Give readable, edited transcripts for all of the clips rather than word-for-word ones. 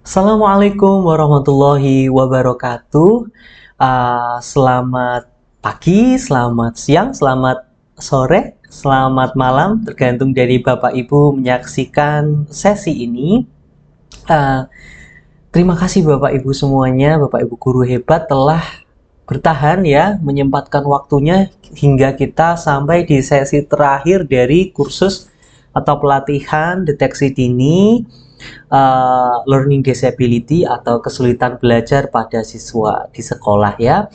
Assalamualaikum warahmatullahi wabarakatuh. Selamat pagi, selamat siang, selamat sore, selamat malam, tergantung dari Bapak Ibu menyaksikan sesi ini. Uh, Terima kasih Bapak Ibu semuanya, Bapak Ibu guru hebat telah bertahan ya, menyempatkan waktunya hingga kita sampai di sesi terakhir dari kursus atau pelatihan deteksi dini learning disability atau kesulitan belajar pada siswa di sekolah ya.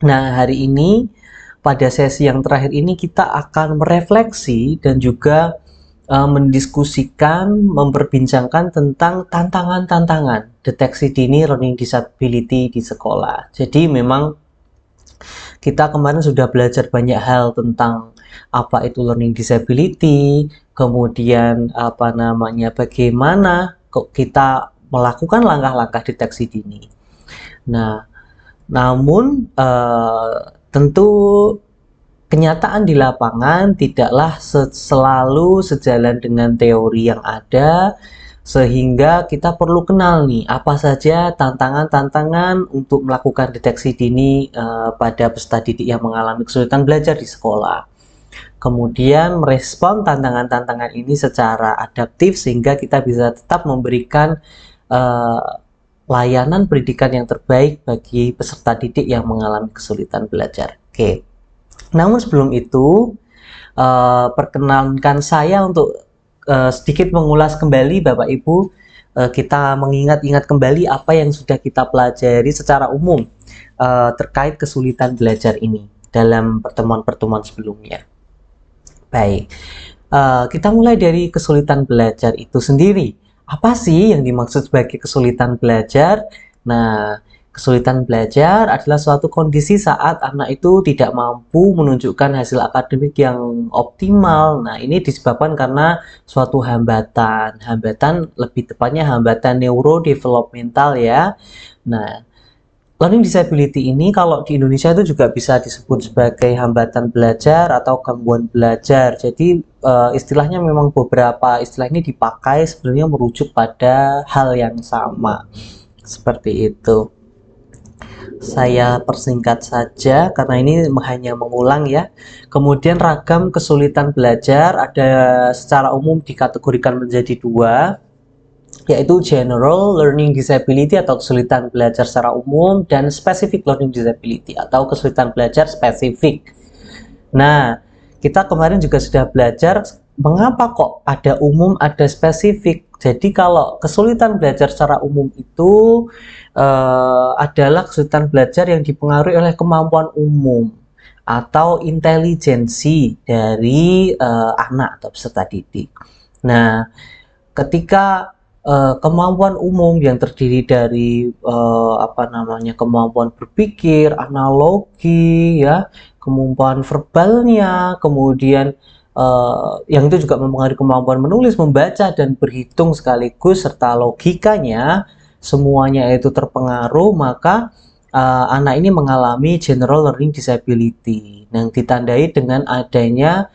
Nah, hari ini pada sesi yang terakhir ini kita akan merefleksi dan juga mendiskusikan, memperbincangkan tentang tantangan-tantangan deteksi dini learning disability di sekolah. Jadi memang kita kemarin sudah belajar banyak hal tentang apa itu learning disability, kemudian bagaimana kok kita melakukan langkah-langkah deteksi dini. Nah, namun tentu kenyataan di lapangan tidaklah selalu sejalan dengan teori yang ada, sehingga kita perlu kenal nih apa saja tantangan-tantangan untuk melakukan deteksi dini pada peserta didik yang mengalami kesulitan belajar di sekolah. Kemudian merespon tantangan-tantangan ini secara adaptif sehingga kita bisa tetap memberikan layanan pendidikan yang terbaik bagi peserta didik yang mengalami kesulitan belajar. Oke. Namun sebelum itu, perkenankan saya untuk sedikit mengulas kembali Bapak Ibu, kita mengingat-ingat kembali apa yang sudah kita pelajari secara umum terkait kesulitan belajar ini dalam pertemuan-pertemuan sebelumnya. Baik, kita mulai dari kesulitan belajar itu sendiri. Apa sih yang dimaksud sebagai kesulitan belajar? Nah, kesulitan belajar adalah suatu kondisi saat anak itu tidak mampu menunjukkan hasil akademik yang optimal. Nah, ini disebabkan karena suatu hambatan. Hambatan lebih tepatnya hambatan neurodevelopmental ya. Nah, learning disability ini kalau di Indonesia itu juga bisa disebut sebagai hambatan belajar atau gangguan belajar. Jadi istilahnya memang beberapa istilah ini dipakai sebenarnya merujuk pada hal yang sama. Seperti itu. Saya persingkat saja karena ini hanya mengulang ya. Kemudian ragam kesulitan belajar ada secara umum dikategorikan menjadi dua, yaitu general learning disability atau kesulitan belajar secara umum dan specific learning disability atau kesulitan belajar spesifik. Nah, kita kemarin juga sudah belajar mengapa kok ada umum, ada spesifik. Jadi kalau kesulitan belajar secara umum itu adalah kesulitan belajar yang dipengaruhi oleh kemampuan umum atau intelijensi dari anak atau peserta didik. Nah, ketika kemampuan umum yang terdiri dari kemampuan berpikir, analogi, ya, kemampuan verbalnya, kemudian yang itu juga mempengaruhi kemampuan menulis, membaca, dan berhitung sekaligus serta logikanya, semuanya itu terpengaruh, maka anak ini mengalami general learning disability yang ditandai dengan adanya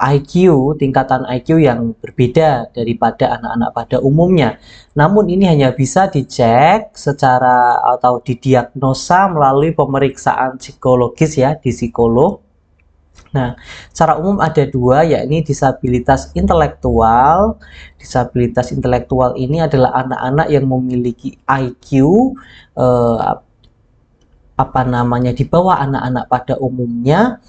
IQ, tingkatan IQ yang berbeda daripada anak-anak pada umumnya. Namun ini hanya bisa dicek secara atau didiagnosa melalui pemeriksaan psikologis ya, di psikolog. Nah, secara umum ada dua, yakni disabilitas intelektual. Disabilitas intelektual ini adalah anak-anak yang memiliki IQ di bawah anak-anak pada umumnya.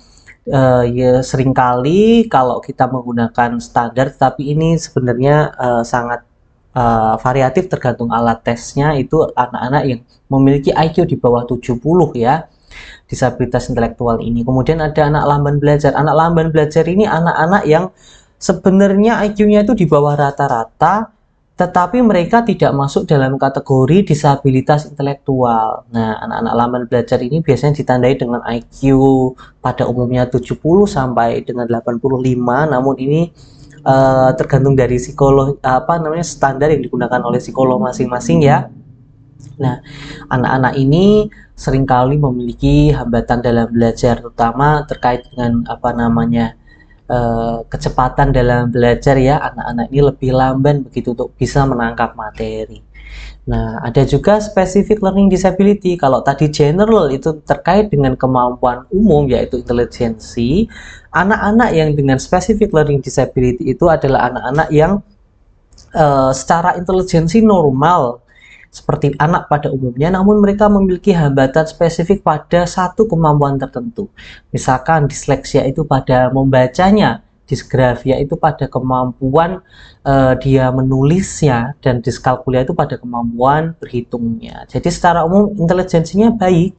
Ya seringkali kalau kita menggunakan standar, tapi ini sebenarnya sangat variatif tergantung alat tesnya, itu anak-anak yang memiliki IQ di bawah 70 ya, disabilitas intelektual ini. Kemudian ada anak lamban belajar. Anak lamban belajar ini anak-anak yang sebenarnya IQ-nya itu di bawah rata-rata, tetapi mereka tidak masuk dalam kategori disabilitas intelektual. Nah, anak-anak lamban belajar ini biasanya ditandai dengan IQ pada umumnya 70 sampai dengan 85, namun ini tergantung dari psikolog standar yang digunakan oleh psikolog masing-masing ya. Nah, anak-anak ini seringkali memiliki hambatan dalam belajar, terutama terkait dengan kecepatan dalam belajar ya. Anak-anak ini lebih lamban begitu untuk bisa menangkap materi. Nah, ada juga specific learning disability. Kalau tadi general itu terkait dengan kemampuan umum yaitu intelijensi, anak-anak yang dengan specific learning disability itu adalah anak-anak yang secara intelijensi normal seperti anak pada umumnya, namun mereka memiliki hambatan spesifik pada satu kemampuan tertentu. Misalkan disleksia itu pada membacanya, disgrafia itu pada kemampuan dia menulisnya, dan diskalkulia itu pada kemampuan berhitungnya. Jadi secara umum intelijensinya baik,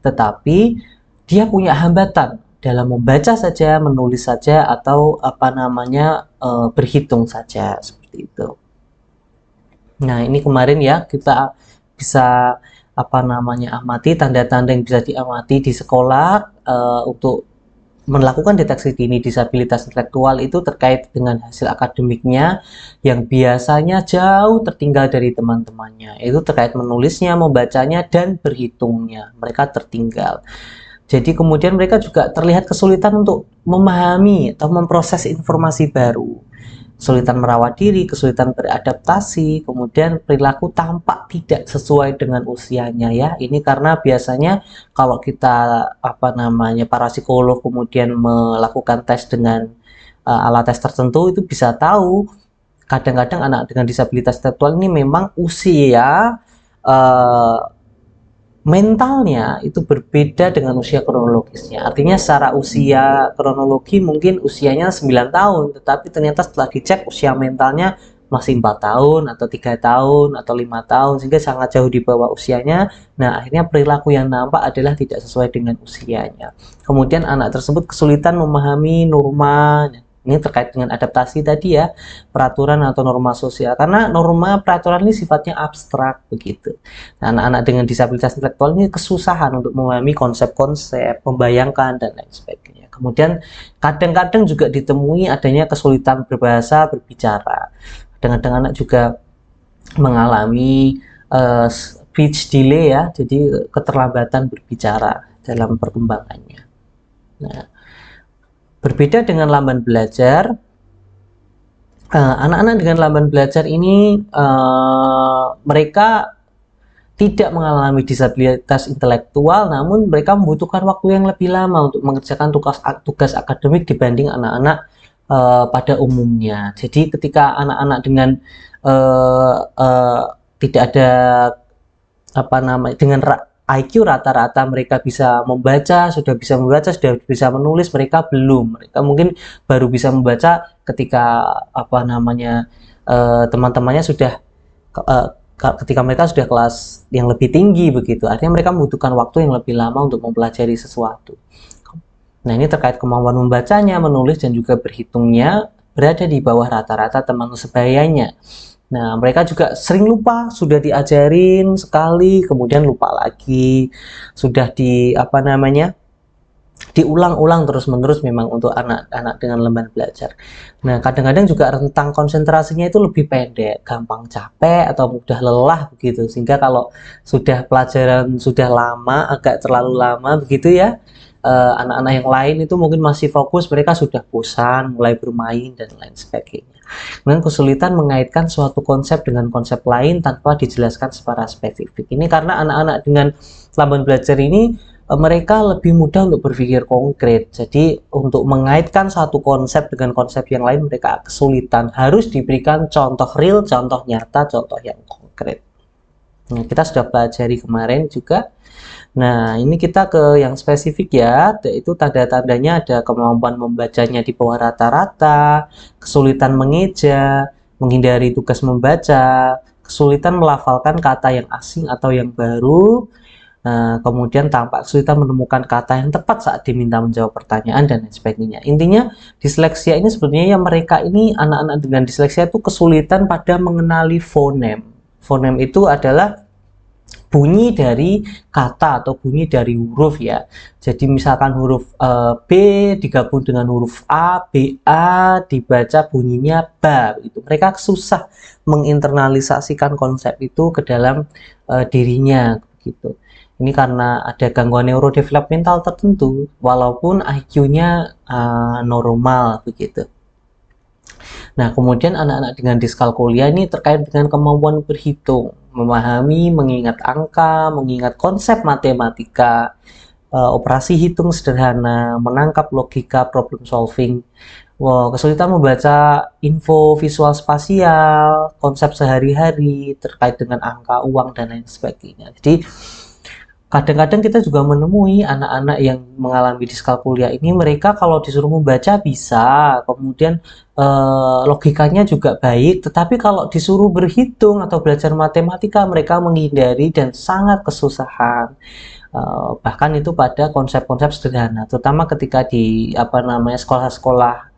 tetapi dia punya hambatan dalam membaca saja, menulis saja, atau berhitung saja seperti itu. Nah, ini kemarin ya kita bisa amati tanda-tanda yang bisa diamati di sekolah untuk melakukan deteksi dini disabilitas intelektual itu terkait dengan hasil akademiknya yang biasanya jauh tertinggal dari teman-temannya. Itu terkait menulisnya, membacanya, dan berhitungnya. Mereka tertinggal. Jadi kemudian mereka juga terlihat kesulitan untuk memahami atau memproses informasi baru, kesulitan merawat diri, kesulitan beradaptasi, kemudian perilaku tampak tidak sesuai dengan usianya ya. Ini karena biasanya kalau kita para psikolog kemudian melakukan tes dengan alat tes tertentu itu bisa tahu kadang-kadang anak dengan disabilitas intelektual ini memang usia mentalnya itu berbeda dengan usia kronologisnya. Artinya secara usia kronologi mungkin usianya 9 tahun, tetapi ternyata setelah dicek usia mentalnya masih 4 tahun atau 3 tahun atau 5 tahun, sehingga sangat jauh di bawah usianya. Nah, akhirnya perilaku yang nampak adalah tidak sesuai dengan usianya. Kemudian anak tersebut kesulitan memahami norma. Ini terkait dengan adaptasi tadi ya, peraturan atau norma sosial. Karena norma peraturan ini sifatnya abstrak begitu. Nah, anak-anak dengan disabilitas intelektual ini kesusahan untuk memahami konsep-konsep, membayangkan, dan lain sebagainya. Kemudian kadang-kadang juga ditemui adanya kesulitan berbahasa, berbicara. Kadang-kadang anak juga mengalami speech delay ya, jadi keterlambatan berbicara dalam perkembangannya. Nah, berbeda dengan lamban belajar, anak-anak dengan lamban belajar ini mereka tidak mengalami disabilitas intelektual, namun mereka membutuhkan waktu yang lebih lama untuk mengerjakan tugas akademik dibanding anak-anak pada umumnya. Jadi ketika anak-anak dengan tidak ada dengan IQ rata-rata mereka bisa membaca, sudah bisa menulis, mereka belum. Mereka mungkin baru bisa membaca ketika teman-temannya sudah ketika mereka sudah kelas yang lebih tinggi begitu. Artinya mereka membutuhkan waktu yang lebih lama untuk mempelajari sesuatu. Nah, ini terkait kemampuan membacanya, menulis, dan juga berhitungnya berada di bawah rata-rata teman sebayanya. Nah, mereka juga sering lupa, sudah diajarin sekali, kemudian lupa lagi. Sudah diulang-ulang terus-menerus memang untuk anak-anak dengan lamban belajar. Nah, kadang-kadang juga rentang konsentrasinya itu lebih pendek, gampang capek atau mudah lelah begitu. Sehingga kalau sudah pelajaran sudah lama, agak terlalu lama begitu ya, anak-anak yang lain itu mungkin masih fokus, mereka sudah bosan, mulai bermain, dan lain sebagainya. Kemudian kesulitan mengaitkan suatu konsep dengan konsep lain tanpa dijelaskan secara spesifik. Ini karena anak-anak dengan lamban belajar ini mereka lebih mudah untuk berpikir konkret. Jadi untuk mengaitkan satu konsep dengan konsep yang lain mereka kesulitan. Harus diberikan contoh real, contoh nyata, contoh yang konkret. Nah, kita sudah pelajari kemarin juga. Nah, ini kita ke yang spesifik ya, yaitu tanda-tandanya ada kemampuan membacanya di bawah rata-rata, kesulitan mengeja, menghindari tugas membaca, kesulitan melafalkan kata yang asing atau yang baru, kemudian tampak kesulitan menemukan kata yang tepat saat diminta menjawab pertanyaan, dan lain sebagainya. Intinya, disleksia ini sebenarnya mereka ini, anak-anak dengan disleksia itu kesulitan pada mengenali fonem. Fonem itu adalah bunyi dari kata atau bunyi dari huruf ya. Jadi misalkan huruf B digabung dengan huruf A, BA dibaca bunyinya ba gitu. Mereka susah menginternalisasikan konsep itu ke dalam dirinya gitu. Ini karena ada gangguan neurodevelopmental tertentu walaupun IQ-nya normal begitu. Nah, kemudian anak-anak dengan diskalkulia ini terkait dengan kemampuan berhitung, memahami, mengingat angka, mengingat konsep matematika, operasi hitung sederhana, menangkap logika problem solving. Wow, kesulitan membaca info visual spasial, konsep sehari-hari terkait dengan angka, uang, dan lain sebagainya. Jadi, kadang-kadang kita juga menemui anak-anak yang mengalami diskalkulia ini, mereka kalau disuruh membaca bisa, kemudian logikanya juga baik, tetapi kalau disuruh berhitung atau belajar matematika, mereka menghindari dan sangat kesusahan. Bahkan itu pada konsep-konsep sederhana, terutama ketika di sekolah-sekolah,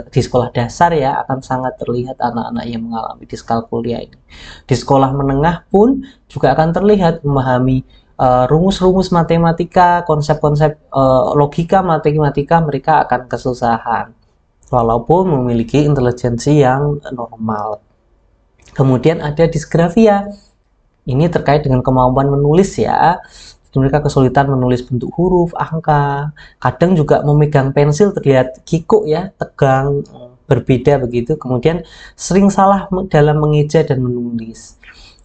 di sekolah dasar ya, akan sangat terlihat anak-anak yang mengalami diskalkulia ini. Di sekolah menengah pun juga akan terlihat memahami rumus-rumus matematika, konsep-konsep logika matematika, mereka akan kesusahan walaupun memiliki intelijensi yang normal. Kemudian ada disgrafia. Ini terkait dengan kemampuan menulis ya. Mereka kesulitan menulis bentuk huruf, angka, kadang juga memegang pensil terlihat kikuk ya, tegang, berbeda begitu. Kemudian sering salah dalam mengeja dan menulis.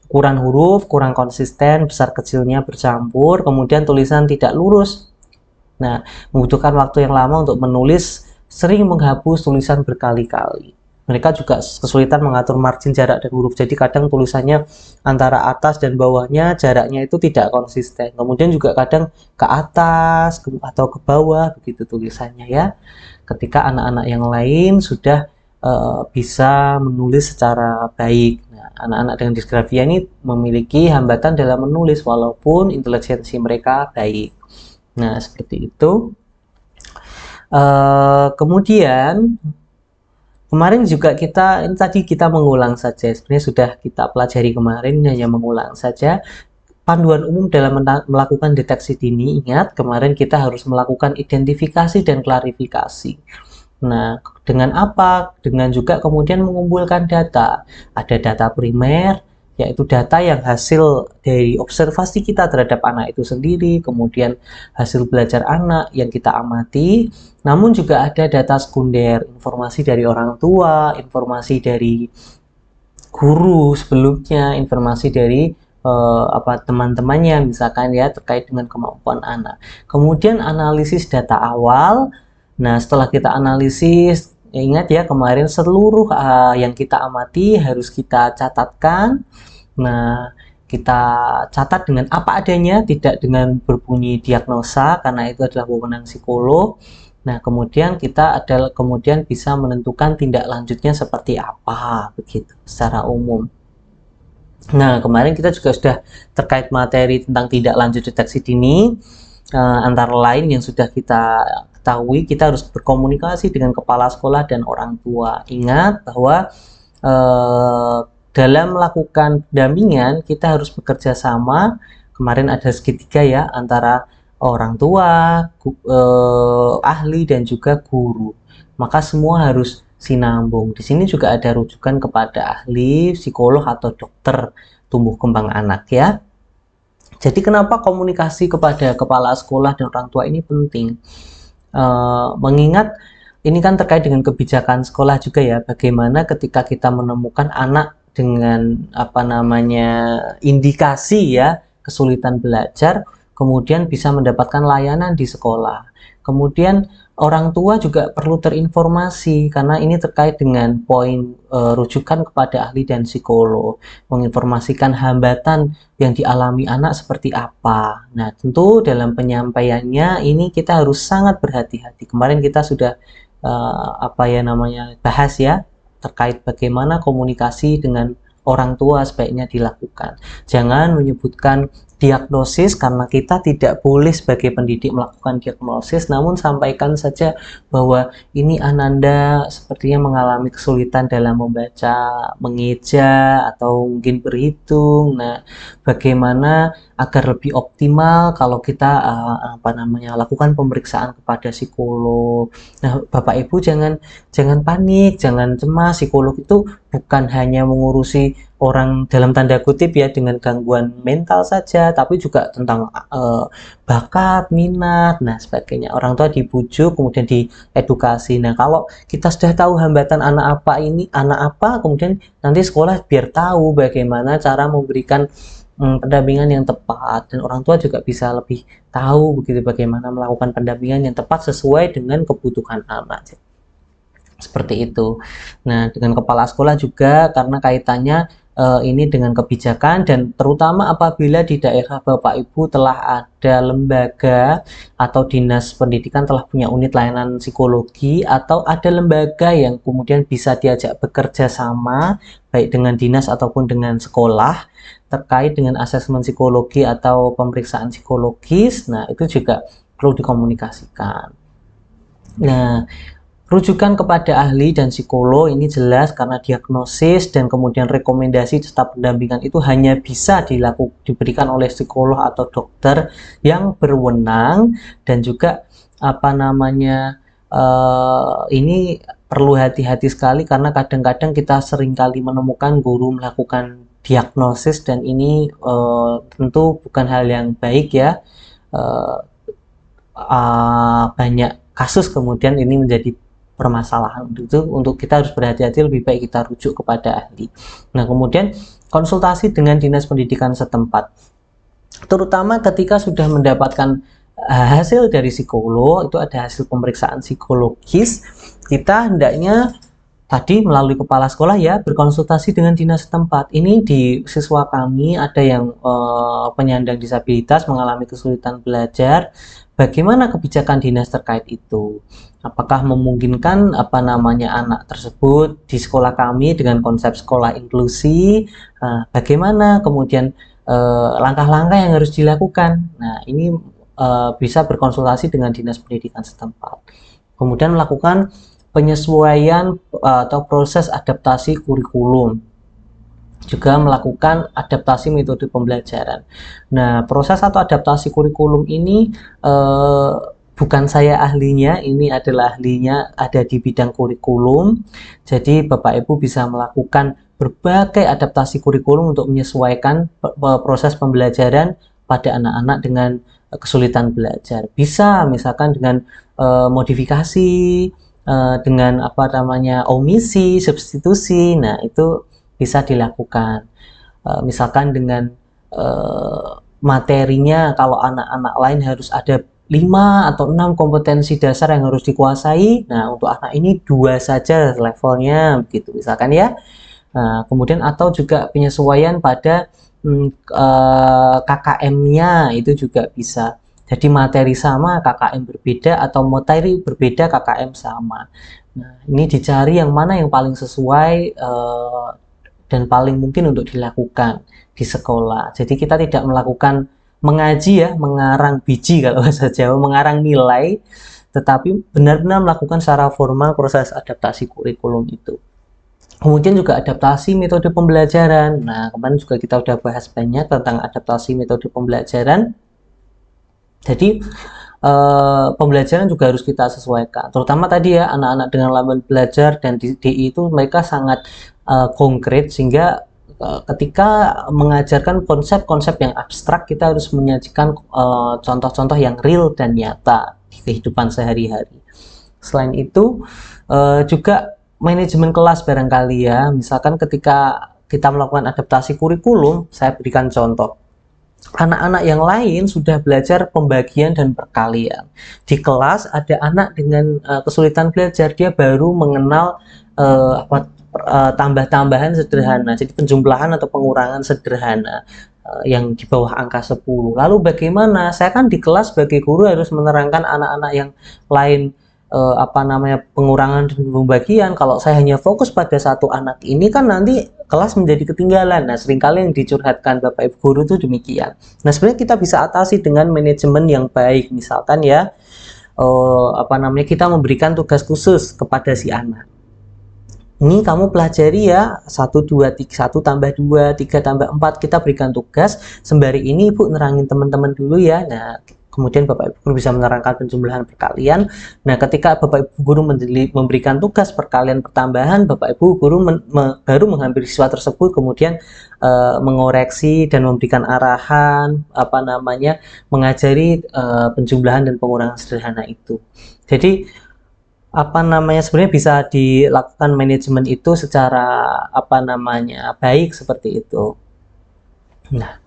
Ukuran huruf kurang konsisten, besar kecilnya bercampur, kemudian tulisan tidak lurus. Nah, membutuhkan waktu yang lama untuk menulis, sering menghapus tulisan berkali-kali. Mereka juga kesulitan mengatur margin jarak dan huruf, jadi kadang tulisannya antara atas dan bawahnya jaraknya itu tidak konsisten. Kemudian juga kadang ke atas atau ke bawah begitu tulisannya ya. Ketika anak-anak yang lain sudah bisa menulis secara baik. Nah, anak-anak dengan disgrafia ini memiliki hambatan dalam menulis walaupun intelijensi mereka baik. Nah, seperti itu. Kemudian kemarin juga ini tadi kita mengulang saja, sebenarnya sudah kita pelajari kemarin, hanya mengulang saja. Panduan umum dalam melakukan deteksi dini, ingat kemarin kita harus melakukan identifikasi dan klarifikasi. Nah, dengan apa? Dengan juga kemudian mengumpulkan data. Ada data primer, yaitu data yang hasil dari observasi kita terhadap anak itu sendiri, kemudian hasil belajar anak yang kita amati. Namun juga ada data sekunder, informasi dari orang tua, informasi dari guru sebelumnya, informasi dari teman-temannya misalkan ya, terkait dengan kemampuan anak. Kemudian analisis data awal. Nah, setelah kita analisis, ingat ya kemarin seluruh yang kita amati harus kita catatkan. Nah, kita catat dengan apa adanya, tidak dengan berbunyi diagnosa, karena itu adalah wewenang psikolog. Nah, kemudian kita kemudian bisa menentukan tindak lanjutnya seperti apa, begitu, secara umum. Nah, kemarin kita juga sudah terkait materi tentang tindak lanjut deteksi dini, antara lain yang sudah kita ketahui, kita harus berkomunikasi dengan kepala sekolah dan orang tua. Ingat bahwa dalam melakukan pendampingan kita harus bekerja sama. Kemarin ada segitiga ya, antara orang tua, ahli dan juga guru. Maka semua harus sinambung. Di sini juga ada rujukan kepada ahli, psikolog atau dokter tumbuh kembang anak ya. Jadi kenapa komunikasi kepada kepala sekolah dan orang tua ini penting? Mengingat ini kan terkait dengan kebijakan sekolah juga ya. Bagaimana ketika kita menemukan anak dengan indikasi ya kesulitan belajar, kemudian bisa mendapatkan layanan di sekolah. Kemudian orang tua juga perlu terinformasi karena ini terkait dengan poin rujukan kepada ahli dan psikolog, menginformasikan hambatan yang dialami anak seperti apa. Nah, tentu dalam penyampaiannya ini kita harus sangat berhati-hati. Kemarin kita sudah bahas ya terkait bagaimana komunikasi dengan orang tua sebaiknya dilakukan. Jangan menyebutkan diagnosis karena kita tidak boleh sebagai pendidik melakukan diagnosis, namun sampaikan saja bahwa ini Ananda sepertinya mengalami kesulitan dalam membaca, mengeja, atau mungkin berhitung. Nah, bagaimana agar lebih optimal kalau kita lakukan pemeriksaan kepada psikolog. Nah, Bapak Ibu jangan panik, jangan cemas. Psikolog itu bukan hanya mengurusi orang dalam tanda kutip ya dengan gangguan mental saja, tapi juga tentang bakat, minat, nah sebagainya. Orang tua dibujuk, kemudian diedukasi. Nah, kalau kita sudah tahu hambatan anak apa, kemudian nanti sekolah biar tahu bagaimana cara memberikan pendampingan yang tepat, dan orang tua juga bisa lebih tahu begitu bagaimana melakukan pendampingan yang tepat sesuai dengan kebutuhan anak. Seperti itu. Nah, dengan kepala sekolah juga karena kaitannya ini dengan kebijakan, dan terutama apabila di daerah Bapak Ibu telah ada lembaga atau dinas pendidikan telah punya unit layanan psikologi, atau ada lembaga yang kemudian bisa diajak bekerja sama baik dengan dinas ataupun dengan sekolah terkait dengan asesmen psikologi atau pemeriksaan psikologis. Nah, itu juga perlu dikomunikasikan. Nah, rujukan kepada ahli dan psikolog ini jelas karena diagnosis dan kemudian rekomendasi serta pendampingan itu hanya bisa diberikan oleh psikolog atau dokter yang berwenang, dan juga ini perlu hati-hati sekali karena kadang-kadang kita seringkali menemukan guru melakukan diagnosis, dan ini tentu bukan hal yang baik ya. Banyak kasus kemudian ini menjadi permasalahan. Untuk kita harus berhati-hati, lebih baik kita rujuk kepada ahli. Nah, kemudian konsultasi dengan dinas pendidikan setempat, terutama ketika sudah mendapatkan hasil dari psikolog, itu ada hasil pemeriksaan psikologis, kita hendaknya tadi melalui kepala sekolah ya berkonsultasi dengan dinas setempat. Ini di siswa kami ada yang penyandang disabilitas mengalami kesulitan belajar. Bagaimana kebijakan dinas terkait itu? Apakah memungkinkan anak tersebut di sekolah kami dengan konsep sekolah inklusi? Bagaimana kemudian langkah-langkah yang harus dilakukan? Nah, ini bisa berkonsultasi dengan dinas pendidikan setempat. Kemudian melakukan penyesuaian atau proses adaptasi kurikulum, juga melakukan adaptasi metode pembelajaran. Nah, proses atau adaptasi kurikulum ini bukan saya ahlinya, ini adalah ahlinya ada di bidang kurikulum. Jadi Bapak Ibu bisa melakukan berbagai adaptasi kurikulum untuk menyesuaikan proses pembelajaran pada anak-anak dengan kesulitan belajar. Bisa misalkan dengan modifikasi, dengan omisi, substitusi. Nah, itu bisa dilakukan. Misalkan dengan materinya, kalau anak-anak lain harus ada 5 atau 6 kompetensi dasar yang harus dikuasai. Nah, untuk anak ini 2 saja levelnya, begitu misalkan ya. Nah, kemudian atau juga penyesuaian pada KKM-nya itu juga bisa. Jadi materi sama, KKM berbeda, atau materi berbeda, KKM sama. Nah, ini dicari yang mana yang paling sesuai dan paling mungkin untuk dilakukan di sekolah. Jadi kita tidak melakukan mengaji ya, mengarang biji kalau bahasa Jawa, mengarang nilai, tetapi benar-benar melakukan secara formal proses adaptasi kurikulum itu. Kemudian juga adaptasi metode pembelajaran. Nah, kemarin juga kita sudah bahas banyak tentang adaptasi metode pembelajaran. Jadi pembelajaran juga harus kita sesuaikan, terutama tadi ya anak-anak dengan lamban belajar dan DI itu mereka sangat konkret, sehingga ketika mengajarkan konsep-konsep yang abstrak kita harus menyajikan contoh-contoh yang real dan nyata di kehidupan sehari-hari. Selain itu juga manajemen kelas barangkali ya, misalkan ketika kita melakukan adaptasi kurikulum, saya berikan contoh. Anak-anak yang lain sudah belajar pembagian dan perkalian. Di kelas ada anak dengan kesulitan belajar, dia baru mengenal tambah-tambahan sederhana, jadi penjumlahan atau pengurangan sederhana yang di bawah angka 10. Lalu bagaimana? Saya kan di kelas sebagai guru harus menerangkan anak-anak yang lain pengurangan dan pembagian. Kalau saya hanya fokus pada satu anak ini kan nanti kelas menjadi ketinggalan. Nah, seringkali yang dicurhatkan Bapak Ibu guru itu demikian. Nah, sebenarnya kita bisa atasi dengan manajemen yang baik. Misalkan ya kita memberikan tugas khusus kepada si anak. Ini kamu pelajari ya 1, 2, 3, 1 tambah 2, 3 tambah 4, kita berikan tugas. Sembari ini Ibu nerangin teman-teman dulu ya. Nah, Kemudian Bapak Ibu guru bisa menerangkan penjumlahan perkalian. Nah, ketika Bapak Ibu guru memberikan tugas perkalian pertambahan, Bapak Ibu guru baru menghampiri siswa tersebut, kemudian mengoreksi dan memberikan arahan, mengajari penjumlahan dan pengurangan sederhana itu. Jadi sebenarnya bisa dilakukan manajemen itu secara baik seperti itu. Nah,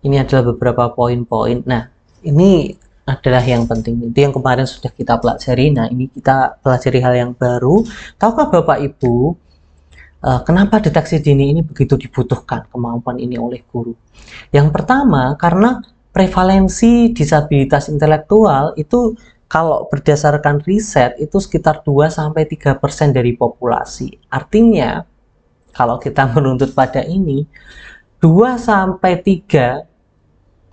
ini adalah beberapa poin-poin. Nah, ini adalah yang penting. Itu yang kemarin sudah kita pelajari. Nah, ini kita pelajari hal yang baru. Tahukah Bapak Ibu, kenapa deteksi dini ini begitu dibutuhkan kemampuan ini oleh guru? Yang pertama, karena prevalensi disabilitas intelektual itu kalau berdasarkan riset itu sekitar 2-3% dari populasi. Artinya, kalau kita menuntut pada ini, 2-3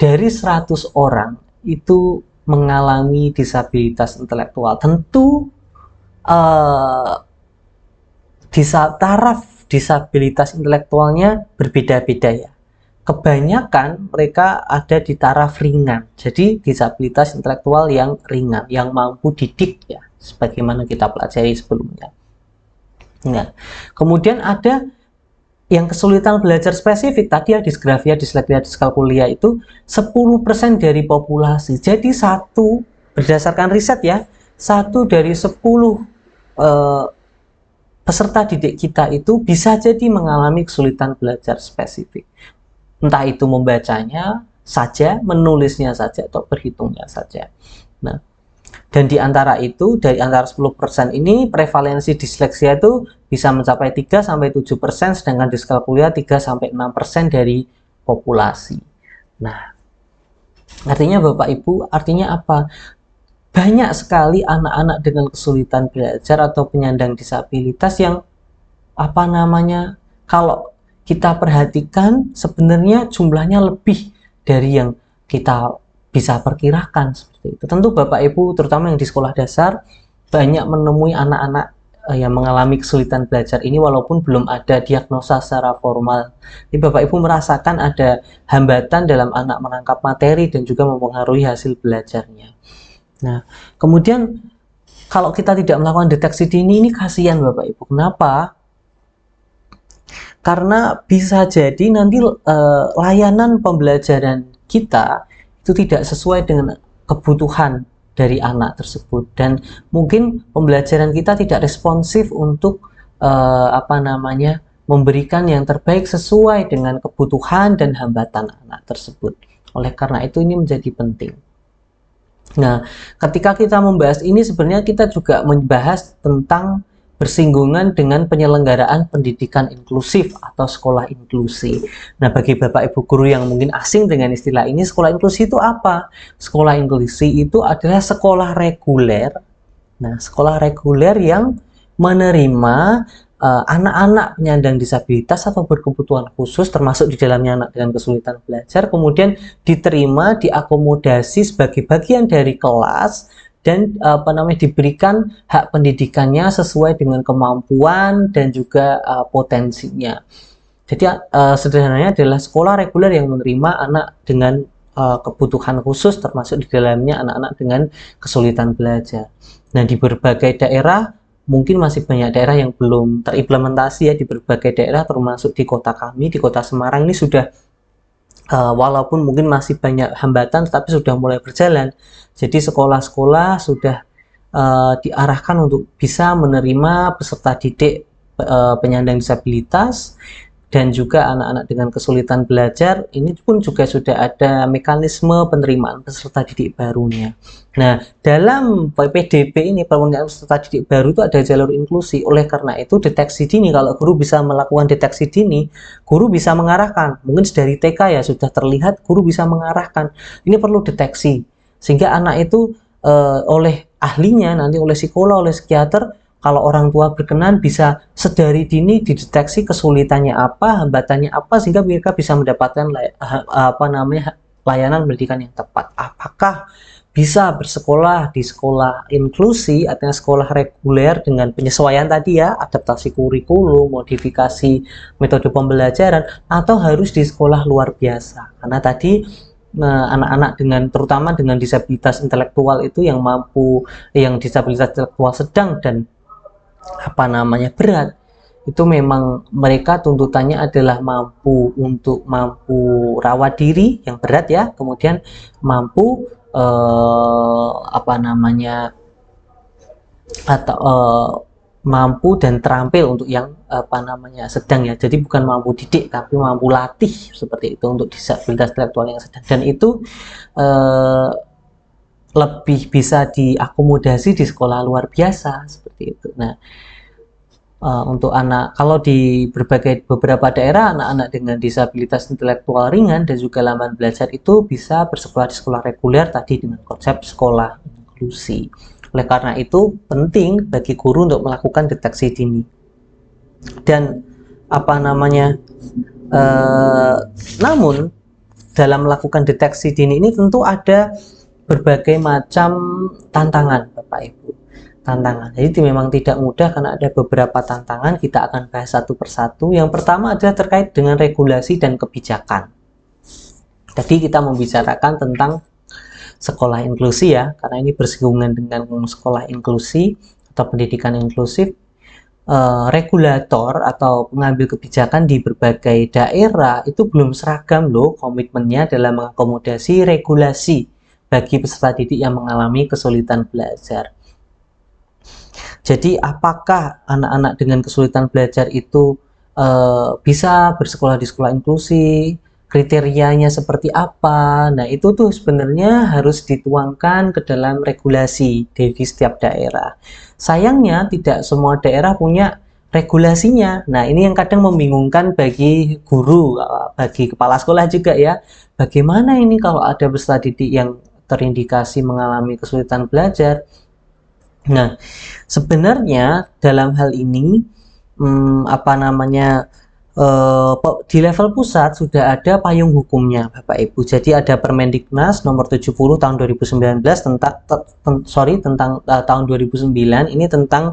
dari 100 orang itu mengalami disabilitas intelektual. Tentu taraf disabilitas intelektualnya berbeda-beda ya. Kebanyakan mereka ada di taraf ringan. Jadi disabilitas intelektual yang ringan, yang mampu didik ya, sebagaimana kita pelajari sebelumnya. Nah, kemudian ada yang kesulitan belajar spesifik tadi ya, disgrafia, disleksia, diskalkulia itu 10% dari populasi. Jadi berdasarkan riset ya, 1 dari 10 peserta didik kita itu bisa jadi mengalami kesulitan belajar spesifik. Entah itu membacanya saja, menulisnya saja, atau berhitungnya saja. Nah, dan di antara 10% ini prevalensi disleksia itu bisa mencapai 3-7%, sedangkan diskalkulia 3-6% dari populasi. Nah, artinya Bapak Ibu, artinya apa? Banyak sekali anak-anak dengan kesulitan belajar atau penyandang disabilitas yang kalau kita perhatikan sebenarnya jumlahnya lebih dari yang kita bisa perkirakan seperti itu. Tentu Bapak Ibu, terutama yang di sekolah dasar, banyak menemui anak-anak yang mengalami kesulitan belajar ini walaupun belum ada diagnosa secara formal. Jadi Bapak Ibu merasakan ada hambatan dalam anak menangkap materi dan juga mempengaruhi hasil belajarnya. Nah, kemudian kalau kita tidak melakukan deteksi dini, ini kasihan Bapak Ibu. Kenapa? Karena bisa jadi nanti layanan pembelajaran kita itu tidak sesuai dengan kebutuhan dari anak tersebut, dan mungkin pembelajaran kita tidak responsif untuk memberikan yang terbaik sesuai dengan kebutuhan dan hambatan anak tersebut. Oleh karena itu ini menjadi penting. Nah, ketika kita membahas ini sebenarnya kita juga membahas tentang bersinggungan dengan penyelenggaraan pendidikan inklusif atau sekolah inklusi. Nah, bagi Bapak Ibu guru yang mungkin asing dengan istilah ini, sekolah inklusi itu apa? Sekolah inklusi itu adalah sekolah reguler. Nah, sekolah reguler yang menerima anak-anak penyandang disabilitas atau berkebutuhan khusus, termasuk di dalamnya anak dengan kesulitan belajar, kemudian diterima, diakomodasi sebagai bagian dari kelas, dan diberikan hak pendidikannya sesuai dengan kemampuan dan juga potensinya. Jadi sederhananya adalah sekolah reguler yang menerima anak dengan kebutuhan khusus, termasuk di dalamnya anak-anak dengan kesulitan belajar. Nah, di berbagai daerah, mungkin masih banyak daerah yang belum terimplementasi ya, di berbagai daerah termasuk di kota kami, di kota Semarang ini sudah walaupun mungkin masih banyak hambatan, tetapi sudah mulai berjalan. Jadi sekolah-sekolah sudah diarahkan untuk bisa menerima peserta didik penyandang disabilitas dan juga anak-anak dengan kesulitan belajar. Ini pun juga sudah ada mekanisme penerimaan peserta didik barunya. Nah, dalam PPDB ini, penerimaan peserta didik baru itu ada jalur inklusi. Oleh karena itu, deteksi dini, kalau guru bisa melakukan deteksi dini, guru bisa mengarahkan. Mungkin dari TK ya sudah terlihat, guru bisa mengarahkan. Ini perlu deteksi. Sehingga anak itu oleh ahlinya, nanti oleh psikolog, oleh psikiater, kalau orang tua berkenan bisa sedari dini dideteksi kesulitannya apa, hambatannya apa, sehingga mereka bisa mendapatkan layanan pendidikan yang tepat. Apakah bisa bersekolah di sekolah inklusi, artinya sekolah reguler dengan penyesuaian tadi ya, adaptasi kurikulum, modifikasi metode pembelajaran, atau harus di sekolah luar biasa? Karena tadi anak-anak dengan terutama dengan disabilitas intelektual itu yang disabilitas intelektual sedang dan berat, itu memang mereka tuntutannya adalah mampu rawat diri yang berat ya, kemudian mampu atau mampu dan terampil untuk yang sedang ya. Jadi bukan mampu didik tapi mampu latih, seperti itu untuk disabilitas intelektual yang sedang, dan itu lebih bisa diakomodasi di sekolah luar biasa seperti itu. Nah, untuk anak, kalau di beberapa daerah, anak-anak dengan disabilitas intelektual ringan dan juga lamban belajar itu bisa bersekolah di sekolah reguler tadi dengan konsep sekolah inklusi. Oleh karena itu penting bagi guru untuk melakukan deteksi dini. Dan namun dalam melakukan deteksi dini ini tentu ada berbagai macam tantangan, Bapak Ibu. Jadi memang tidak mudah karena ada beberapa tantangan. Kita akan bahas satu persatu. Yang pertama adalah terkait dengan regulasi dan kebijakan. Tadi kita membicarakan tentang sekolah inklusi ya, karena ini bersinggungan dengan sekolah inklusi atau pendidikan inklusif. Regulator atau pengambil kebijakan di berbagai daerah itu belum seragam loh komitmennya dalam mengakomodasi regulasi bagi peserta didik yang mengalami kesulitan belajar. Jadi apakah anak-anak dengan kesulitan belajar itu bisa bersekolah di sekolah inklusi? Kriterianya seperti apa? Nah, itu tuh sebenarnya harus dituangkan ke dalam regulasi di setiap daerah. Sayangnya tidak semua daerah punya regulasinya. Nah, ini yang kadang membingungkan bagi guru, bagi kepala sekolah juga ya. Bagaimana ini kalau ada peserta didik yang terindikasi mengalami kesulitan belajar? Nah, sebenarnya dalam hal ini di level pusat sudah ada payung hukumnya, Bapak Ibu. Jadi ada Permendiknas nomor 70 tahun 2019 tentang tahun 2009 ini tentang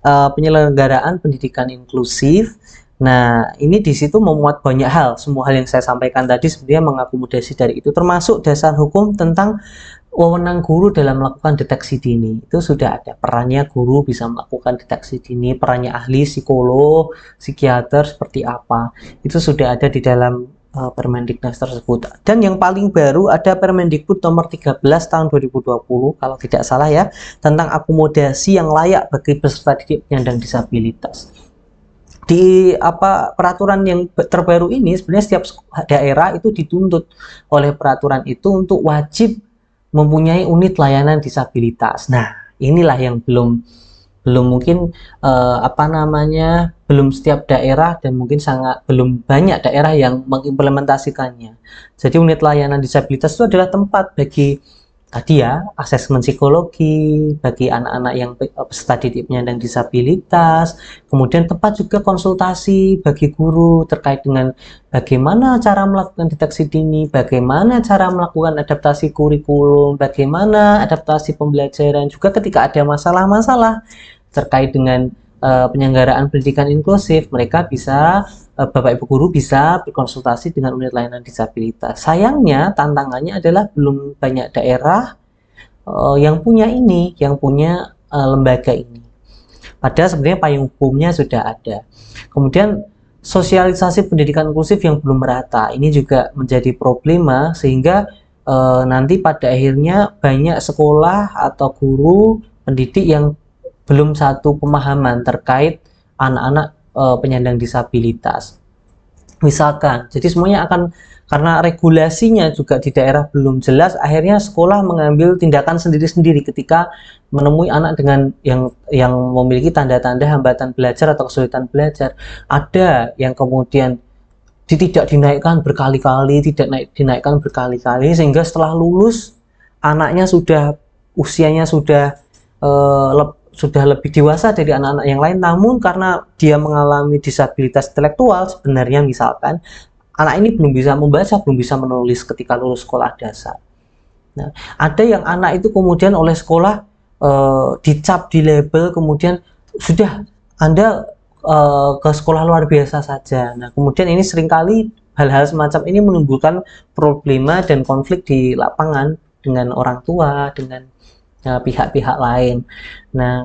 penyelenggaraan pendidikan inklusif. Nah, ini di situ memuat banyak hal. Semua hal yang saya sampaikan tadi sebenarnya mengakomodasi dari itu, termasuk dasar hukum tentang wewenang guru dalam melakukan deteksi dini. Itu sudah ada perannya guru bisa melakukan deteksi dini, perannya ahli psikolog, psikiater seperti apa. Itu sudah ada di dalam Permendiknas tersebut. Dan yang paling baru ada Permendikbud nomor 13 tahun 2020 kalau tidak salah ya, tentang akomodasi yang layak bagi peserta didik penyandang disabilitas. Di peraturan yang terbaru ini sebenarnya setiap daerah itu dituntut oleh peraturan itu untuk wajib mempunyai unit layanan disabilitas. Nah, inilah yang belum mungkin belum setiap daerah dan mungkin belum banyak daerah yang mengimplementasikannya. Jadi unit layanan disabilitas itu adalah tempat bagi tadi ya, asesmen psikologi bagi anak-anak yang peserta didik penyandang disabilitas, kemudian tempat juga konsultasi bagi guru terkait dengan bagaimana cara melakukan deteksi dini, bagaimana cara melakukan adaptasi kurikulum, bagaimana adaptasi pembelajaran, juga ketika ada masalah-masalah terkait dengan penyelenggaraan pendidikan inklusif, mereka bisa Bapak Ibu guru bisa berkonsultasi dengan unit layanan disabilitas. Sayangnya tantangannya adalah belum banyak daerah yang punya lembaga ini. Padahal sebenarnya payung hukumnya sudah ada. Kemudian sosialisasi pendidikan inklusif yang belum merata, ini juga menjadi problema sehingga nanti pada akhirnya banyak sekolah atau guru pendidik yang belum satu pemahaman terkait anak-anak penyandang disabilitas. Misalkan, jadi semuanya karena regulasinya juga di daerah belum jelas, akhirnya sekolah mengambil tindakan sendiri-sendiri ketika menemui anak dengan yang memiliki tanda-tanda hambatan belajar atau kesulitan belajar. Ada yang kemudian tidak dinaikkan berkali-kali, sehingga setelah lulus anaknya usianya sudah lebih dewasa dari anak-anak yang lain, namun karena dia mengalami disabilitas intelektual sebenarnya, misalkan anak ini belum bisa membaca, belum bisa menulis ketika lulus sekolah dasar. Nah, ada yang anak itu kemudian oleh sekolah dicap, di label, kemudian sudah Anda ke sekolah luar biasa saja. Nah, kemudian ini seringkali hal-hal semacam ini menimbulkan problema dan konflik di lapangan dengan orang tua, dengan pihak-pihak lain. Nah,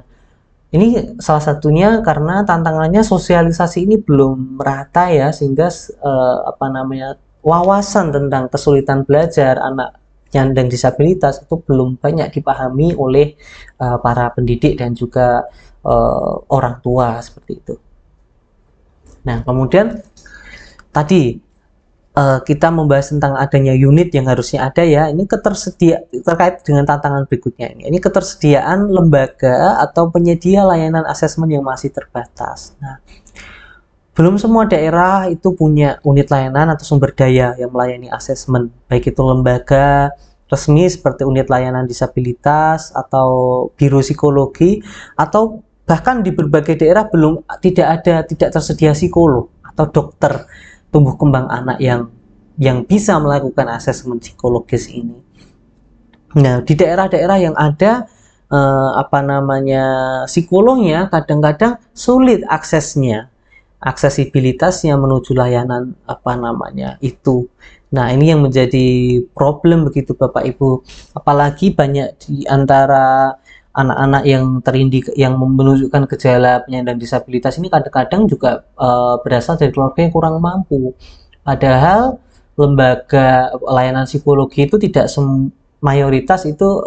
ini salah satunya karena tantangannya sosialisasi ini belum merata ya, sehingga wawasan tentang kesulitan belajar anak penyandang disabilitas itu belum banyak dipahami oleh para pendidik dan juga orang tua seperti itu. Nah, kemudian tadi kita membahas tentang adanya unit yang harusnya ada ya. Ini terkait dengan tantangan berikutnya ini. Ini ketersediaan lembaga atau penyedia layanan asesmen yang masih terbatas. Nah, belum semua daerah itu punya unit layanan atau sumber daya yang melayani asesmen, baik itu lembaga resmi seperti unit layanan disabilitas atau biro psikologi, atau bahkan di berbagai daerah tidak tersedia psikolog atau dokter tumbuh kembang anak yang bisa melakukan asesmen psikologis ini. Nah, di daerah-daerah yang ada psikolognya kadang-kadang sulit aksesibilitasnya menuju layanan itu. Nah, ini yang menjadi problem begitu Bapak Ibu. Apalagi banyak di antara anak-anak yang menunjukkan gejala penyandang disabilitas ini kadang-kadang juga berasal dari keluarga yang kurang mampu. Padahal lembaga layanan psikologi itu tidak mayoritas itu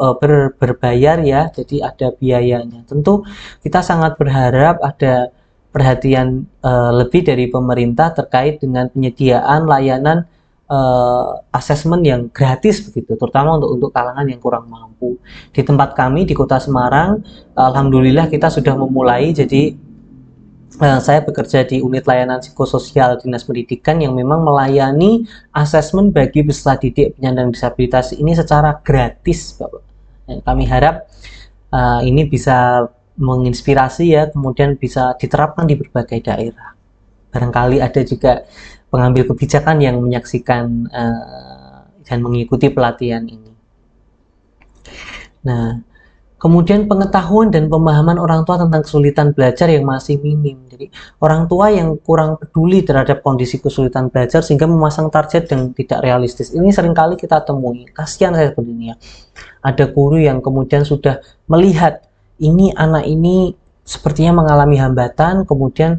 berbayar ya, jadi ada biayanya. Tentu kita sangat berharap ada perhatian lebih dari pemerintah terkait dengan penyediaan layanan asesmen yang gratis begitu, terutama untuk kalangan yang kurang mampu. Di tempat kami di Kota Semarang, alhamdulillah kita sudah memulai. Jadi saya bekerja di unit layanan psikososial Dinas Pendidikan yang memang melayani asesmen bagi peserta didik penyandang disabilitas ini secara gratis, Bapak. Kami harap ini bisa menginspirasi ya, kemudian bisa diterapkan di berbagai daerah. Barangkali ada juga pengambil kebijakan yang menyaksikan dan mengikuti pelatihan ini. Nah, kemudian pengetahuan dan pemahaman orang tua tentang kesulitan belajar yang masih minim. Jadi, orang tua yang kurang peduli terhadap kondisi kesulitan belajar sehingga memasang target yang tidak realistis. Ini seringkali kita temui. Kasihan saya sebenarnya. Ada guru yang kemudian sudah melihat anak ini sepertinya mengalami hambatan, kemudian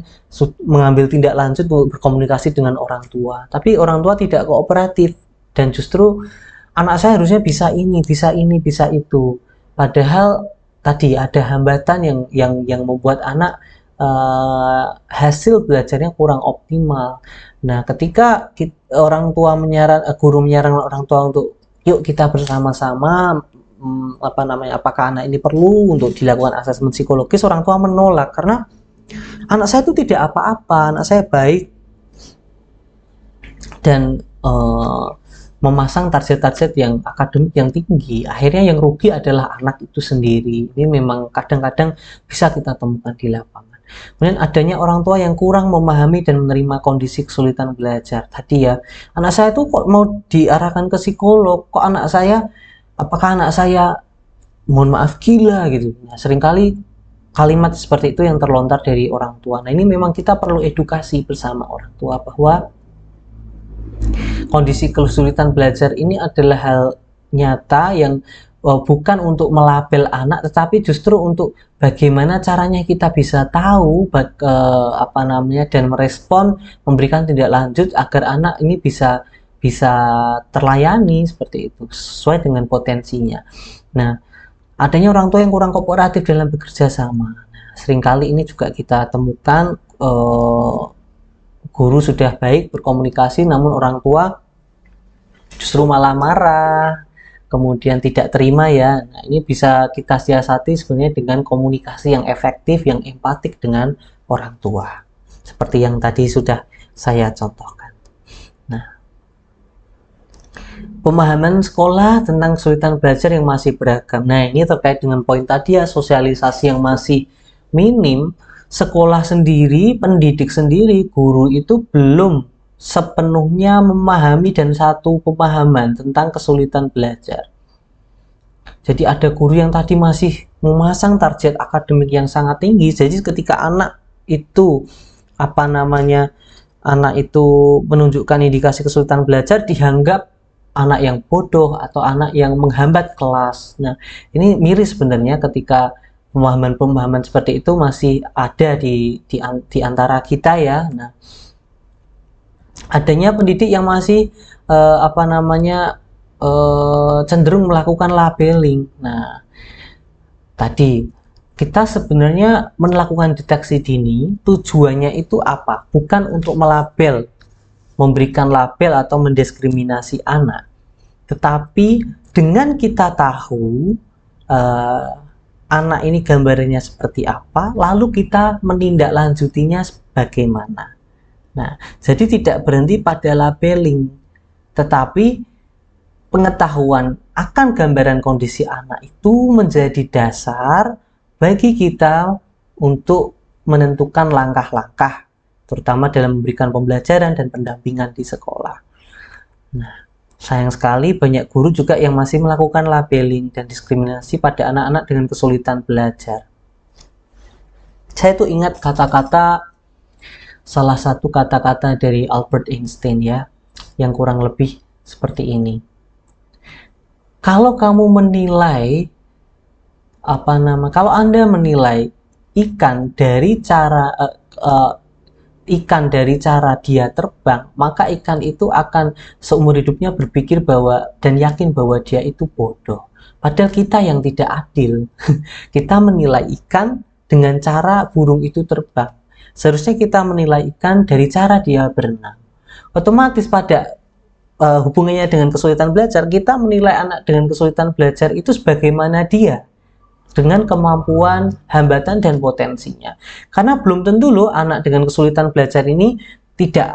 mengambil tindak lanjut untuk berkomunikasi dengan orang tua. Tapi orang tua tidak kooperatif dan justru anak saya harusnya bisa ini, bisa itu. Padahal tadi ada hambatan yang membuat anak hasil belajarnya kurang optimal. Nah, ketika guru menyarankan orang tua untuk yuk kita bersama-sama apakah anak ini perlu untuk dilakukan asesmen psikologis, orang tua menolak karena anak saya itu tidak apa-apa, anak saya baik, dan memasang target-target yang akademik yang tinggi. Akhirnya yang rugi adalah anak itu sendiri. Ini memang kadang-kadang bisa kita temukan di lapangan. Kemudian adanya orang tua yang kurang memahami dan menerima kondisi kesulitan belajar. Tadi ya, anak saya tuh kok mau diarahkan ke psikolog, apakah anak saya mohon maaf gila gitu. Nah, seringkali kalimat seperti itu yang terlontar dari orang tua. Nah, ini memang kita perlu edukasi bersama orang tua bahwa kondisi kesulitan belajar ini adalah hal nyata yang bukan untuk melabel anak, tetapi justru untuk bagaimana caranya kita bisa tahu dan merespon, memberikan tindak lanjut agar anak ini bisa terlayani seperti itu sesuai dengan potensinya. Nah, adanya orang tua yang kurang kooperatif dalam bekerja sama. Nah, seringkali ini juga kita temukan guru sudah baik berkomunikasi, namun orang tua justru malah marah, kemudian tidak terima ya. Nah, ini bisa kita siasati sebenarnya dengan komunikasi yang efektif, yang empatik dengan orang tua. Seperti yang tadi sudah saya contohkan. Nah, pemahaman sekolah tentang kesulitan belajar yang masih beragam. Nah, ini terkait dengan poin tadi ya, sosialisasi yang masih minim. Sekolah sendiri, pendidik sendiri, guru itu belum sepenuhnya memahami dan satu pemahaman tentang kesulitan belajar. Jadi ada guru yang tadi masih memasang target akademik yang sangat tinggi. Jadi ketika anak itu anak itu menunjukkan indikasi kesulitan belajar, dianggap anak yang bodoh atau anak yang menghambat kelas. Nah, ini miris sebenarnya ketika pemahaman-pemahaman seperti itu masih ada di antara kita ya. Nah, adanya pendidik yang masih cenderung melakukan labeling. Nah, tadi kita sebenarnya melakukan deteksi dini, tujuannya itu apa? Bukan untuk melabel, memberikan label atau mendiskriminasi anak, tetapi dengan kita tahu anak ini gambarannya seperti apa, lalu kita menindaklanjutinya bagaimana. Nah, jadi tidak berhenti pada labeling, tetapi pengetahuan akan gambaran kondisi anak itu menjadi dasar bagi kita untuk menentukan langkah-langkah, terutama dalam memberikan pembelajaran dan pendampingan di sekolah. Nah, sayang sekali banyak guru juga yang masih melakukan labeling dan diskriminasi pada anak-anak dengan kesulitan belajar. Saya tuh ingat salah satu kata-kata dari Albert Einstein ya, yang kurang lebih seperti ini. Kalau kamu menilai kalau Anda menilai ikan dari cara dia terbang, maka ikan itu akan seumur hidupnya berpikir dan yakin bahwa dia itu bodoh. Padahal kita yang tidak adil. Kita menilai ikan dengan cara burung itu terbang. Seharusnya kita menilai ikan dari cara dia berenang. Otomatis pada hubungannya dengan kesulitan belajar, kita menilai anak dengan kesulitan belajar itu sebagaimana dia, dengan kemampuan, hambatan, dan potensinya. Karena belum tentu loh anak dengan kesulitan belajar ini tidak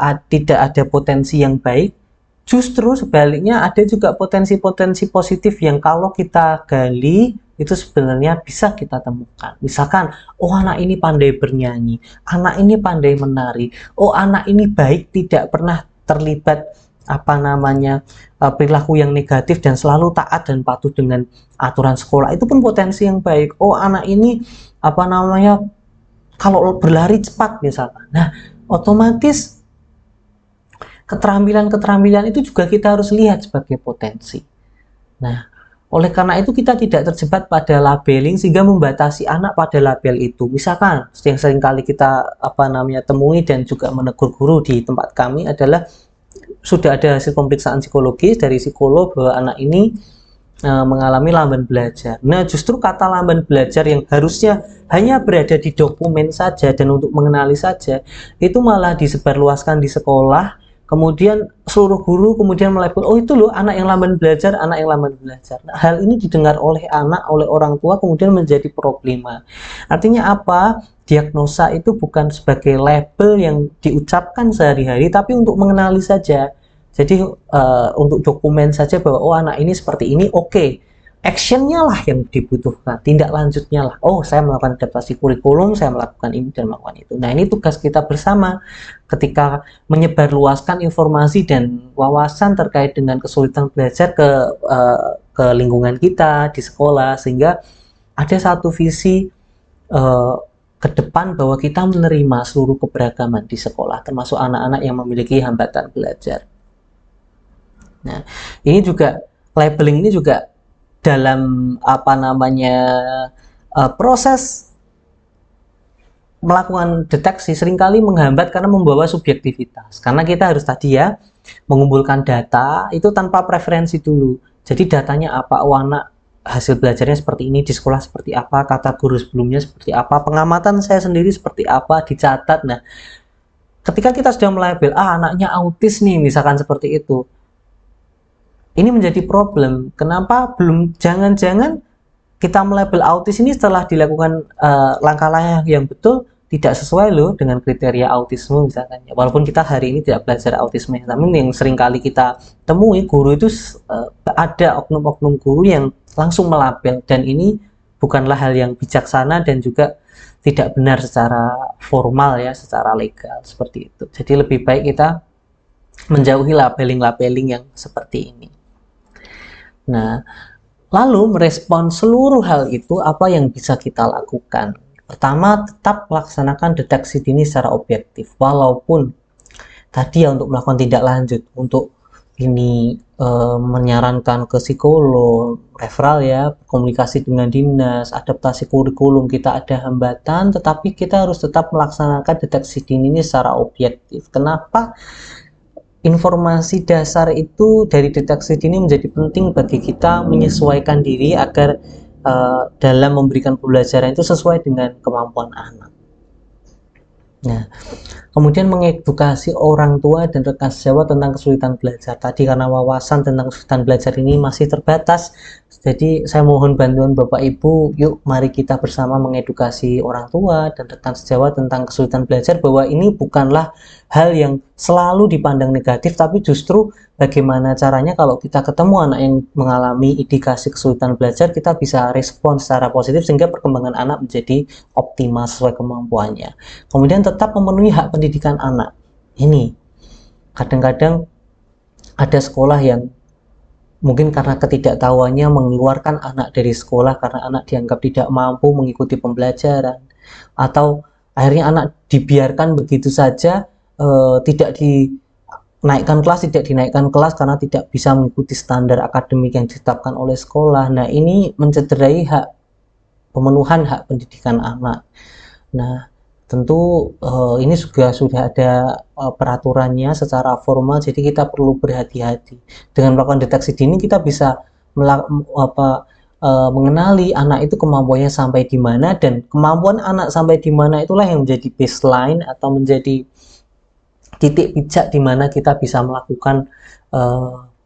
ada potensi yang baik. Justru sebaliknya ada juga potensi-potensi positif yang kalau kita gali itu sebenarnya bisa kita temukan. Misalkan, oh anak ini pandai bernyanyi, anak ini pandai menari, oh anak ini baik, tidak pernah terlibat perilaku yang negatif dan selalu taat dan patuh dengan aturan sekolah, itu pun potensi yang baik. Oh anak ini kalau berlari cepat misalkan. Nah, otomatis keterampilan itu juga kita harus lihat sebagai potensi. Nah, oleh karena itu kita tidak terjebak pada labeling sehingga membatasi anak pada label itu. Misalkan yang sering kali kita temui dan juga menegur guru di tempat kami adalah sudah ada hasil pemeriksaan psikologis dari psikolog bahwa anak ini mengalami lamban belajar. Nah, justru kata lamban belajar yang harusnya hanya berada di dokumen saja dan untuk mengenali saja, itu malah disebarluaskan di sekolah. Kemudian seluruh guru kemudian melabel, oh itu loh anak yang lamban belajar, anak yang lamban belajar. Nah, hal ini didengar oleh anak, oleh orang tua, kemudian menjadi problema. Artinya apa? Diagnosa itu bukan sebagai label yang diucapkan sehari-hari, tapi untuk mengenali saja. Jadi untuk dokumen saja bahwa oh anak ini seperti ini, oke. Actionnya lah yang dibutuhkan, tindak lanjutnya lah. Oh, saya melakukan adaptasi kurikulum, saya melakukan ini dan melakukan itu. Nah, ini tugas kita bersama ketika menyebarluaskan informasi dan wawasan terkait dengan kesulitan belajar ke lingkungan kita di sekolah, sehingga ada satu visi ke depan bahwa kita menerima seluruh keberagaman di sekolah, termasuk anak-anak yang memiliki hambatan belajar. Nah, ini juga labeling ini juga dalam proses melakukan deteksi seringkali menghambat karena membawa subjektivitas. Karena kita harus tadi ya mengumpulkan data itu tanpa preferensi dulu. Jadi datanya apa, oh anak hasil belajarnya seperti ini, di sekolah seperti apa, kata guru sebelumnya seperti apa, pengamatan saya sendiri seperti apa, dicatat. Nah, ketika kita sudah melabel, anaknya autis nih, misalkan seperti itu, ini menjadi problem. Kenapa jangan-jangan kita melabel autis ini setelah dilakukan langkah-langkah yang betul tidak sesuai loh dengan kriteria autisme misalkan. Walaupun kita hari ini tidak belajar autisme, namun yang sering kali kita temui guru itu ada oknum-oknum guru yang langsung melabel, dan ini bukanlah hal yang bijaksana dan juga tidak benar secara formal ya, secara legal seperti itu. Jadi lebih baik kita menjauhi labeling-labeling yang seperti ini. Nah, lalu merespon seluruh hal itu, apa yang bisa kita lakukan? Pertama, tetap melaksanakan deteksi dini secara objektif. Walaupun tadi ya untuk melakukan tindak lanjut, untuk ini menyarankan ke psikolog, referral ya, komunikasi dengan dinas, adaptasi kurikulum, kita ada hambatan, tetapi kita harus tetap melaksanakan deteksi dini ini secara objektif. Kenapa? Informasi dasar itu dari deteksi dini menjadi penting bagi kita menyesuaikan diri agar dalam memberikan pembelajaran itu sesuai dengan kemampuan anak. Nah, kemudian mengedukasi orang tua dan rekan sejawat tentang kesulitan belajar. Tadi karena wawasan tentang kesulitan belajar ini masih terbatas, jadi saya mohon bantuan Bapak Ibu, yuk mari kita bersama mengedukasi orang tua dan rekan sejawat tentang kesulitan belajar, bahwa ini bukanlah hal yang selalu dipandang negatif, tapi justru bagaimana caranya kalau kita ketemu anak yang mengalami indikasi kesulitan belajar, kita bisa respon secara positif sehingga perkembangan anak menjadi optimal sesuai kemampuannya. Kemudian tetap memenuhi hak pendidikan anak. Ini kadang-kadang ada sekolah yang mungkin karena ketidaktahuannya mengeluarkan anak dari sekolah karena anak dianggap tidak mampu mengikuti pembelajaran, atau akhirnya anak dibiarkan begitu saja, tidak dinaikkan kelas karena tidak bisa mengikuti standar akademik yang ditetapkan oleh sekolah. Nah, ini mencederai pemenuhan hak pendidikan anak. Nah, tentu ini juga sudah ada peraturannya secara formal, jadi kita perlu berhati-hati. Dengan melakukan deteksi dini kita bisa mengenali anak itu kemampuannya sampai di mana, dan kemampuan anak sampai di mana itulah yang menjadi baseline atau menjadi titik pijak di mana kita bisa melakukan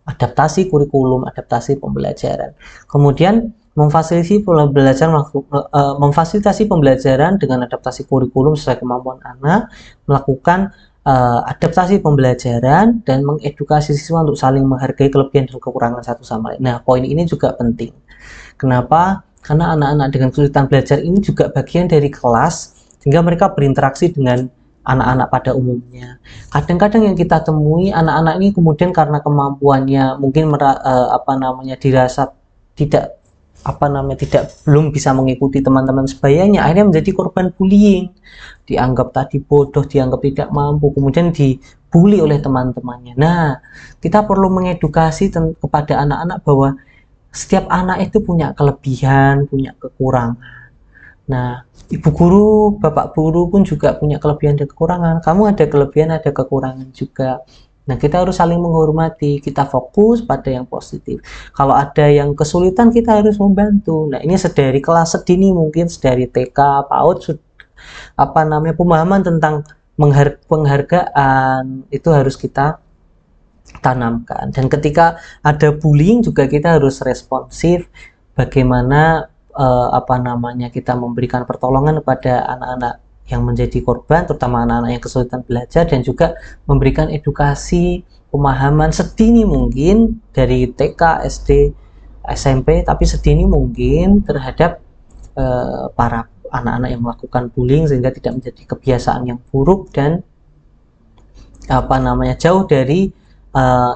adaptasi kurikulum, adaptasi pembelajaran. Kemudian memfasilitasi pembelajaran dengan adaptasi kurikulum sesuai kemampuan anak, melakukan adaptasi pembelajaran, dan mengedukasi siswa untuk saling menghargai kelebihan dan kekurangan satu sama lain. Nah, poin ini juga penting. Kenapa? Karena anak-anak dengan kesulitan belajar ini juga bagian dari kelas, sehingga mereka berinteraksi dengan anak-anak pada umumnya. Kadang-kadang yang kita temui anak-anak ini kemudian karena kemampuannya mungkin dirasa belum bisa mengikuti teman-teman sebayanya, akhirnya menjadi korban bullying, dianggap tadi bodoh, dianggap tidak mampu, kemudian dibully oleh teman-temannya. Nah, kita perlu mengedukasi kepada anak-anak bahwa setiap anak itu punya kelebihan, punya kekurangan. Nah, ibu guru, bapak guru pun juga punya kelebihan dan kekurangan. Kamu ada kelebihan, ada kekurangan juga. Nah, kita harus saling menghormati, kita fokus pada yang positif. Kalau ada yang kesulitan, kita harus membantu. Nah, ini sedari kelas sedini, mungkin sedari TK, PAUD, pemahaman tentang penghargaan itu harus kita tanamkan. Dan ketika ada bullying juga kita harus responsif, bagaimana kita memberikan pertolongan kepada anak-anak yang menjadi korban, terutama anak-anak yang kesulitan belajar, dan juga memberikan edukasi pemahaman sedini mungkin dari TK, SD, SMP, tapi sedini mungkin terhadap para anak-anak yang melakukan bullying, sehingga tidak menjadi kebiasaan yang buruk dan jauh dari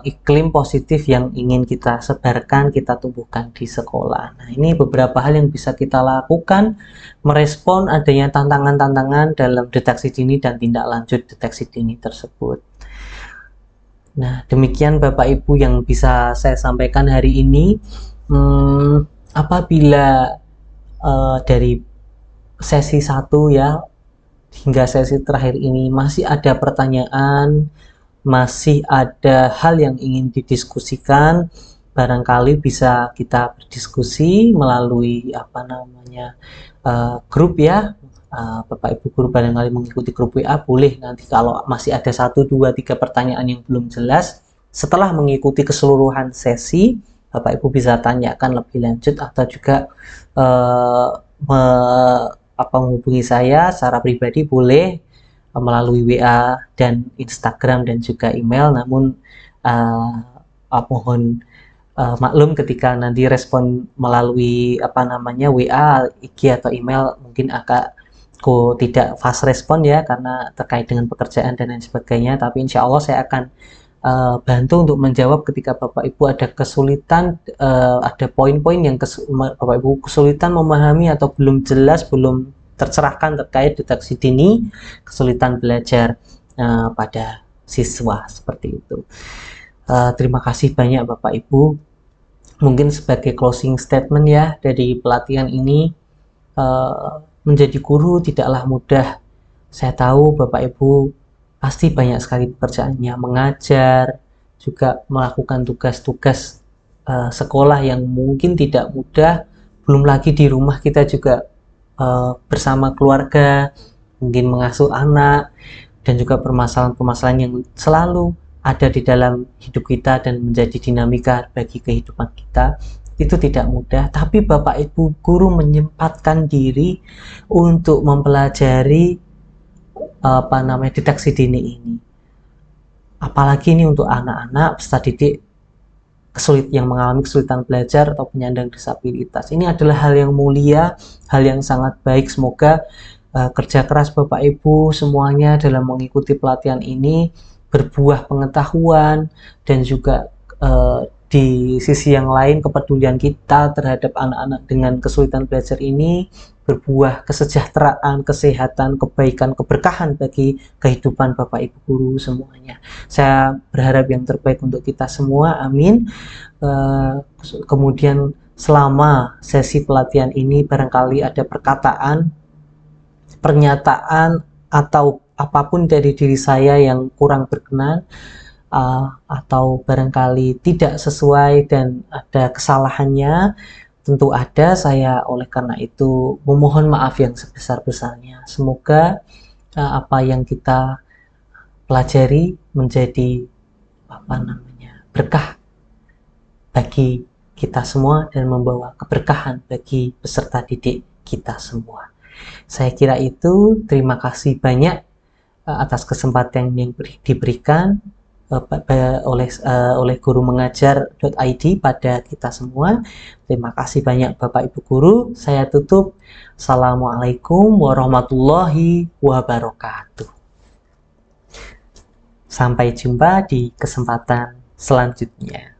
iklim positif yang ingin kita sebarkan, kita tumbuhkan di sekolah. Nah, ini beberapa hal yang bisa kita lakukan merespon adanya tantangan-tantangan dalam deteksi dini dan tindak lanjut deteksi dini tersebut. Nah, demikian Bapak Ibu yang bisa saya sampaikan hari ini. Apabila dari sesi 1 ya hingga sesi terakhir ini masih ada pertanyaan, masih ada hal yang ingin didiskusikan, barangkali bisa kita berdiskusi melalui grup ya. Bapak Ibu guru barangkali mengikuti grup WA, boleh nanti kalau masih ada 1, 2, 3 pertanyaan yang belum jelas, setelah mengikuti keseluruhan sesi, Bapak Ibu bisa tanyakan lebih lanjut, atau juga menghubungi saya secara pribadi, boleh melalui WA dan Instagram dan juga email. Namun mohon maklum ketika nanti respon melalui WA, IG atau email mungkin tidak fast respon ya, karena terkait dengan pekerjaan dan lain sebagainya. Tapi insya Allah saya akan bantu untuk menjawab ketika Bapak Ibu ada kesulitan, ada poin-poin yang Bapak Ibu kesulitan memahami atau belum jelas, belum tercerahkan terkait deteksi dini kesulitan belajar pada siswa seperti itu. Terima kasih banyak Bapak Ibu. Mungkin sebagai closing statement ya dari pelatihan ini, menjadi guru tidaklah mudah. Saya tahu Bapak Ibu pasti banyak sekali pekerjaannya, mengajar, juga melakukan tugas-tugas sekolah yang mungkin tidak mudah. Belum lagi di rumah kita juga bersama keluarga, mungkin mengasuh anak, dan juga permasalahan-permasalahan yang selalu ada di dalam hidup kita dan menjadi dinamika bagi kehidupan kita. Itu tidak mudah, tapi Bapak Ibu guru menyempatkan diri untuk mempelajari deteksi dini ini. Apalagi ini untuk anak-anak peserta didik yang mengalami kesulitan belajar atau penyandang disabilitas. Ini adalah hal yang mulia, hal yang sangat baik. Semoga kerja keras Bapak Ibu semuanya dalam mengikuti pelatihan ini berbuah pengetahuan, dan juga di sisi yang lain kepedulian kita terhadap anak-anak dengan kesulitan belajar ini berbuah kesejahteraan, kesehatan, kebaikan, keberkahan bagi kehidupan Bapak Ibu guru semuanya. Saya berharap yang terbaik untuk kita semua, amin. Kemudian selama sesi pelatihan ini barangkali ada perkataan, pernyataan, atau apapun dari diri saya yang kurang berkenan, atau barangkali tidak sesuai dan ada kesalahannya, tentu ada. Saya oleh karena itu memohon maaf yang sebesar-besarnya. Semoga apa yang kita pelajari menjadi berkah bagi kita semua dan membawa keberkahan bagi peserta didik kita semua. Saya kira itu. Terima kasih banyak atas kesempatan yang diberikan oleh guru mengajar.id pada kita semua. Terima kasih banyak Bapak Ibu guru. Saya tutup. Assalamualaikum warahmatullahi wabarakatuh. Sampai jumpa di kesempatan selanjutnya.